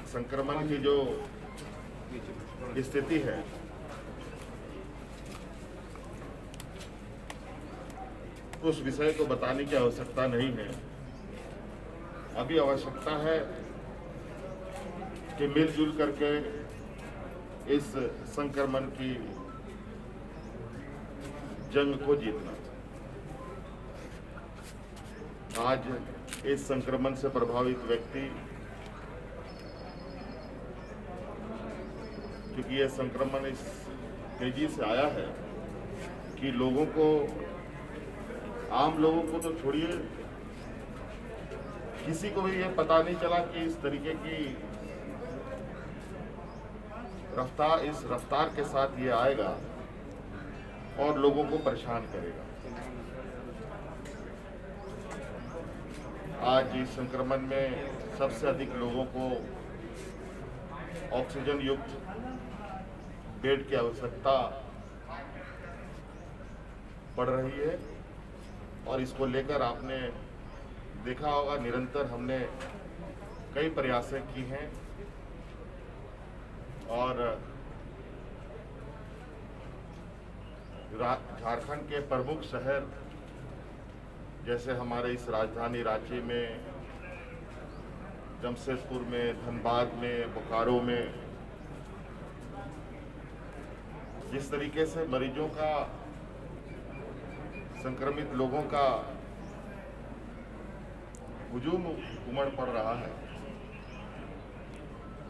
संक्रमण की जो स्थिति है उस विषय को बताने की आवश्यकता नहीं है। अभी आवश्यकता है कि मिलजुल करके इस संक्रमण की जंग को जीतना। आज इस संक्रमण से प्रभावित व्यक्ति, क्योंकि यह संक्रमण इस तेजी से आया है कि लोगों को, आम लोगों को तो छोड़िए, किसी को भी यह पता नहीं चला कि इस तरीके की रफ्तार, इस रफ्तार के साथ ये आएगा और लोगों को परेशान करेगा। आज इस संक्रमण में सबसे अधिक लोगों को ऑक्सीजन युक्त बेड की आवश्यकता पड़ रही है और इसको लेकर आपने देखा होगा, निरंतर हमने कई प्रयासें की हैं और झारखंड के प्रमुख शहर जैसे हमारे इस राजधानी रांची में, जमशेदपुर में, धनबाद में, बोकारो में, जिस तरीके से मरीजों का, संक्रमित लोगों का हुजूम उमड़ पड़ रहा है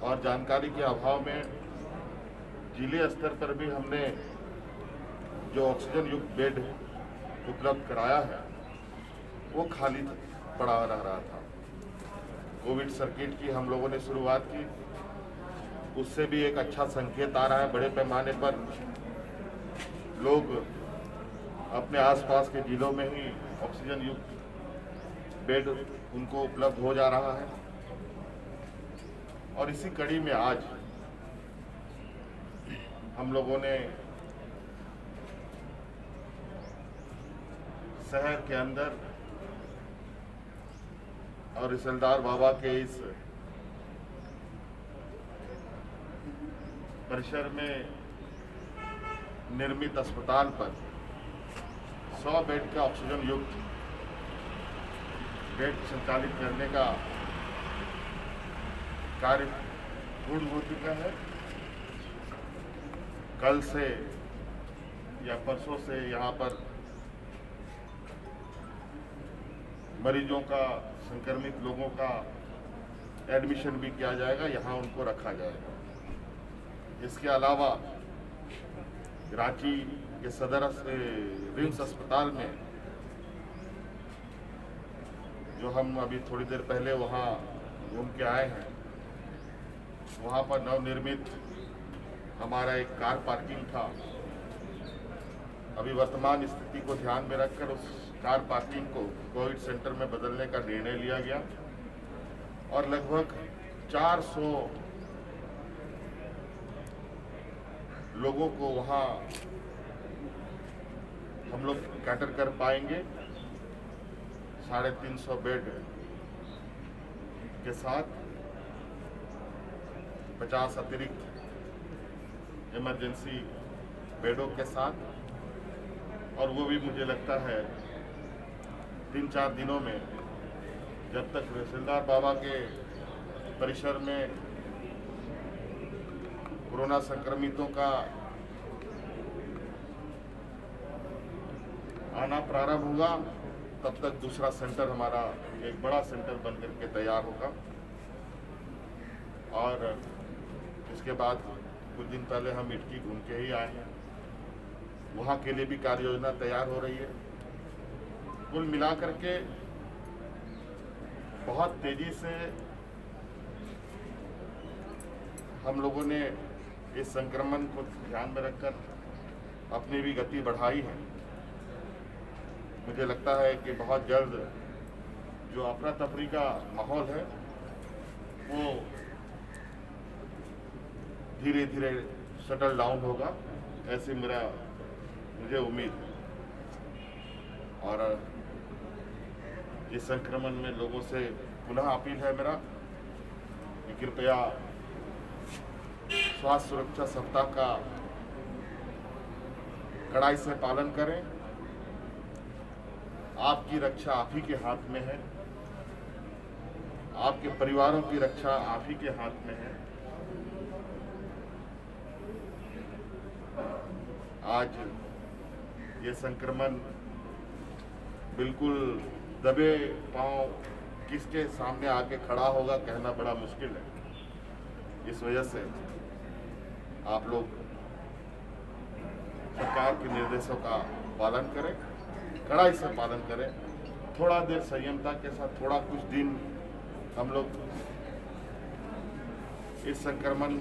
और जानकारी के अभाव में जिले स्तर पर भी हमने जो ऑक्सीजन युक्त बेड उपलब्ध कराया है वो खाली पड़ा रह रहा था। कोविड सर्किट की हम लोगों ने शुरुआत की, उससे भी एक अच्छा संकेत आ रहा है। बड़े पैमाने पर लोग अपने आसपास के जिलों में ही ऑक्सीजन युक्त बेड उनको उपलब्ध हो जा रहा है और इसी कड़ी में आज हम लोगों ने शहर के अंदर और रिसलदार बाबा के इस परिसर में निर्मित अस्पताल पर 100 बेड का ऑक्सीजन युक्त बेड संचालित करने का कार्य पूर्ण हो चुका है। कल से या परसों से यहाँ पर मरीजों का, संक्रमित लोगों का एडमिशन भी किया जाएगा, यहाँ उनको रखा जाएगा। इसके अलावा रांची के सदर रिम्स अस्पताल में, जो हम अभी थोड़ी देर पहले वहाँ घूम के आए हैं, वहाँ पर नवनिर्मित हमारा एक कार पार्किंग था। अभी वर्तमान स्थिति को ध्यान में रखकर उस कार पार्किंग को कोविड सेंटर में बदलने का निर्णय लिया गया और लगभग 400 लोगों को वहाँ हम लोग कैटर कर पाएंगे 350 बेड के साथ 50 अतिरिक्त इमरजेंसी बेडों के साथ, और वो भी मुझे लगता है 3-4 दिनों में, जब तक तहसीलदार बाबा के परिसर में कोरोना संक्रमितों का आना प्रारंभ होगा, तब तक दूसरा सेंटर हमारा एक बड़ा सेंटर बन करके तैयार होगा। और इसके बाद कुछ दिन पहले हम इटकी घूम के ही आए हैं, वहाँ के लिए भी कार्य योजना तैयार हो रही है। कुल मिलाकर के बहुत तेजी से हम लोगों ने इस संक्रमण को ध्यान में रखकर अपनी भी गति बढ़ाई है। मुझे लगता है कि बहुत जल्द जो अफरा तफरी का माहौल है वो धीरे धीरे शटल डाउन होगा, ऐसे मुझे उम्मीद है। और इस संक्रमण में लोगों से पुनः अपील है मेरा कि कृपया स्वास्थ्य सुरक्षा सप्ताह का कड़ाई से पालन करें। आपकी रक्षा आप ही के हाथ में है, आपके परिवारों की रक्षा आप ही के हाथ में है। आज ये संक्रमण बिल्कुल दबे पांव किसके सामने आके खड़ा होगा कहना बड़ा मुश्किल है। इस वजह से आप लोग सरकार के निर्देशों का पालन करें, कड़ाई से पालन करें, थोड़ा देर संयमता के साथ थोड़ा कुछ दिन हम लोग इस संक्रमण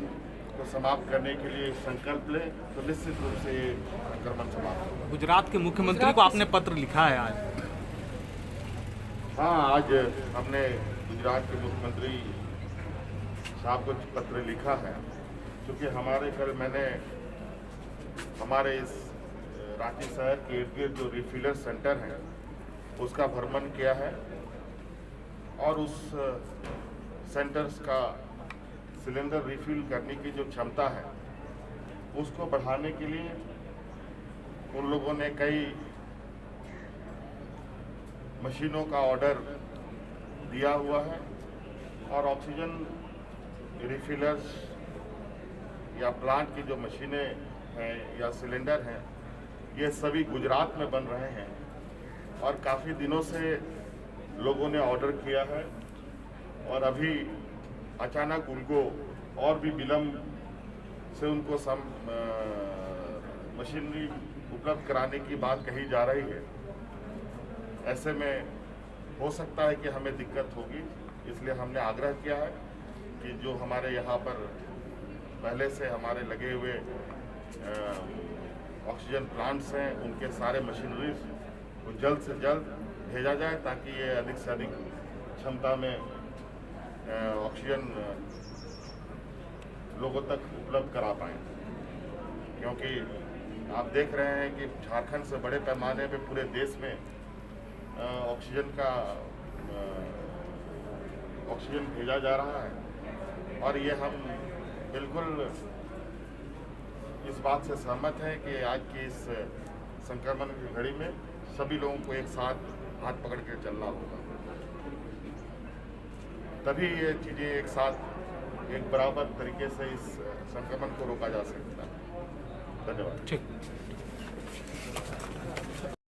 को समाप्त करने के लिए संकल्प लें तो निश्चित रूप से ये संक्रमण समाप्त होगा। गुजरात के मुख्यमंत्री को आपने पत्र लिखा है आज? हाँ, आज हमने गुजरात के मुख्यमंत्री साहब को पत्र लिखा है, क्योंकि मैंने हमारे इस रांची शहर के इर्द गिर्द जो रिफिलर सेंटर हैं उसका भ्रमण किया है, और उस सेंटर्स का सिलेंडर रिफिल करने की जो क्षमता है उसको बढ़ाने के लिए उन लोगों ने कई मशीनों का ऑर्डर दिया हुआ है, और ऑक्सीजन रिफिलर्स या प्लांट की जो मशीनें हैं या सिलेंडर हैं ये सभी गुजरात में बन रहे हैं, और काफ़ी दिनों से लोगों ने ऑर्डर किया है, और अभी अचानक उनको और भी विलम्ब से उनको मशीनरी उपलब्ध कराने की बात कही जा रही है। ऐसे में हो सकता है कि हमें दिक्कत होगी, इसलिए हमने आग्रह किया है कि जो हमारे यहाँ पर पहले से हमारे लगे हुए ऑक्सीजन प्लांट्स हैं उनके सारे मशीनरीज को जल्द से जल्द भेजा जाए, ताकि ये अधिक से अधिक क्षमता में ऑक्सीजन लोगों तक उपलब्ध करा पाएँ। क्योंकि आप देख रहे हैं कि झारखंड से बड़े पैमाने पे पूरे देश में ऑक्सीजन भेजा जा रहा है, और ये हम बिल्कुल इस बात से सहमत हैं कि आज की इस संक्रमण की घड़ी में सभी लोगों को एक साथ हाथ पकड़ के चलना होगा, तभी ये चीज़ें एक साथ एक बराबर तरीके से इस संक्रमण को रोका जा सकता है। धन्यवाद। ठीक।